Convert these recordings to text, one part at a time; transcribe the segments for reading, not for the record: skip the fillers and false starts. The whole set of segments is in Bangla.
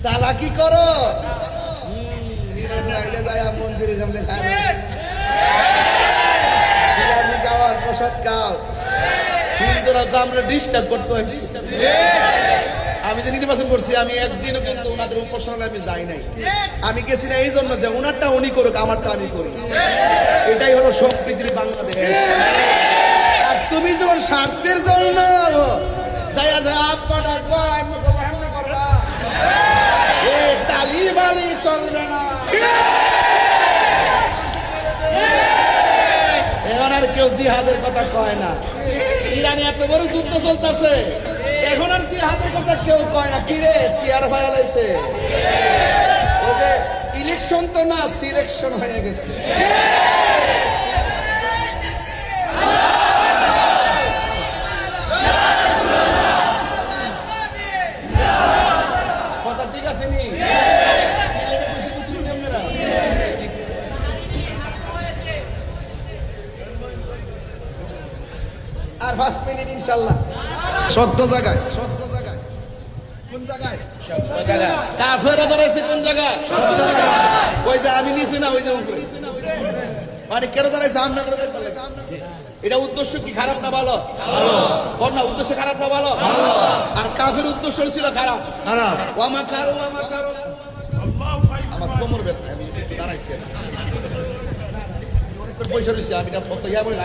চালাকি করো আইলে যায় মন্দিরে সামনে খাওয়ার প্রসাদ খাও, হিন্দুরা তো আমরা ডিস্টার্ব করতে হয়েছি। আমি যে নির্বাচন করছি আমি একদিনও কিন্তু ওনাদের উপাসনায় আমি যাই নাই। আমি গেছি না এই জন্য যে ওনারটা উনি করুক, আমারটা আমি করি। এটাই হলো সম্প্রীতির বাংলাদেশ। আর তুমি যখন স্বার্থের জন্য যাইয়া যায় আব্বা ডাকবা করবা, এ তালিবালি চলবে না। এখন আর কেউ জিহাদের কথা কয় না। ইরানে এত বড় যুদ্ধ চলতেছে, এখন আর জিহাদের কথা কেউ কয় না। কিরে সিআর ফায়াল হয়েছে, ওই যে ইলেকশন তো না সিলেকশন হয়ে গেছে। কথা ঠিক আছে নি? আর 5 মিনিট ইনশাআল্লাহ। সত্য জায়গায়, সত্য জায়গায়। কোন জায়গায়? সত্য জায়গায়। কাফেররা দাঁড়াইছে কোন জায়গায়? সত্য জায়গায়। ওই যে আমি নিছি না, ওই যে উপরে। মানে কেন দাঁড়াইছে? আমরা করে দাঁড়াইছে। এটা উদ্দেশ্য কি খারাপ না ভালো? ভালো। কোন না উদ্দেশ্য খারাপ না ভালো? ভালো। আর কাফের উদ্দেশ্য ছিল খারাপ। খারাপ। ওয়ামা কারু আমার কোমর ব্যথা, আমি একটু দাঁড়াইছি। পয়সা রয়েছে আমি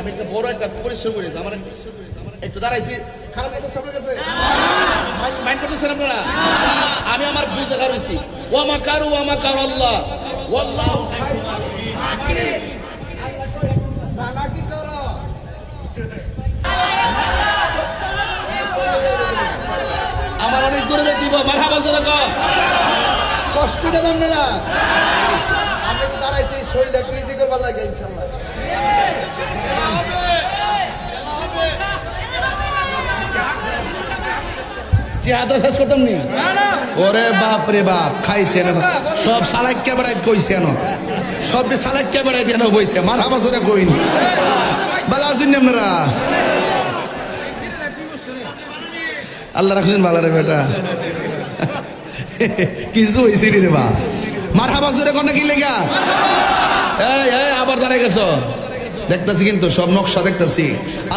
আমি একটা বড় একটা পরিশ্রম করেছি, আমার একটু দাঁড়াইছি। খারাপ কাছে মাইন্ড করতেছেন আপনারা? আমি আমার বুঝে রয়েছি। ওয়ামা কারু আল্লাহ ওয়াল্লাহু চালাকি করো। আমার অনেক দূরে দিব মারহাবা জোরে কর। কষ্ট দেবেন না, আমি তো দাঁড়াইছি শরীরটা একটু ইজি করবার লাগে ইনশাআল্লাহ। জিহাদ শেষ করতাম নি? ওরে বাপ রে বাপ, খাইছে না সব সালাক্কা বেড়াই কইছে না, সব সালাক্কা বেড়াই দেন কইছে। মারহাবা জোরে কইন ভালো আছেন আপনারা? আল্লাহ রাখছেন ভালো রে বেটা। কিছু হয়েছে রে বা, মারহাবা জোরে কোন কি লেগা? এই আবার দাঁড়ায় গেছো, দেখতেছি কিন্তু সব নকশা দেখতেছি।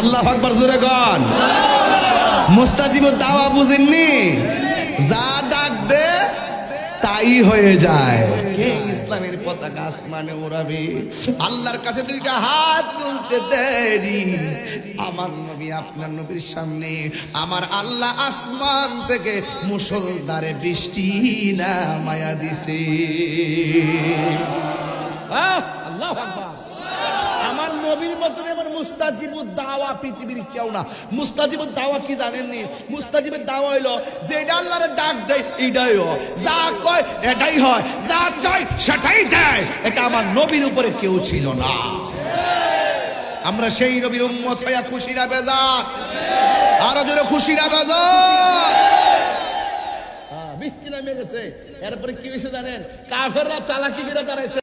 আল্লাহ আকবার জোরে কোন। মুস্তাজিবুদ দাওয়া বুঝেননি? যা ডাক দে তাই হয়ে যায়। কে ইসলামের পতাকা আসমানে ওড়াবে? আল্লাহর কাছে দুইটা হাত তুলতে দেরি। আমার নবী আপনার নবীর সামনে আমার আল্লাহ আসমান থেকে মুষলধারে বৃষ্টি নামায়া দিছে। আল্লাহু আকবার। আমার নবীর মতন এবার মুস্তাজিবুদ দাওয়া পৃথিবীর কেউ না। মুস্তাজিবুদ দাওয়া কি জানেননি? মুস্তাজিবের দাওয়া হইলো যেটা আল্লাহর ডাক দেয় এটাই হয়, যা কয় এটাই হয়, যা চাই সেটাই দেয়। এটা আমার নবীর উপরে কেউ ছিল না। আমরা সেই নবীর উম্মত হইয়া খুশি না বেজার? আরো জোরে খুশি না বেজার? বৃষ্টি নামে গেছে, এরপরে কি হয়েছে জানেন? কাফেররা চালাকি করে দাঁড়াইছে।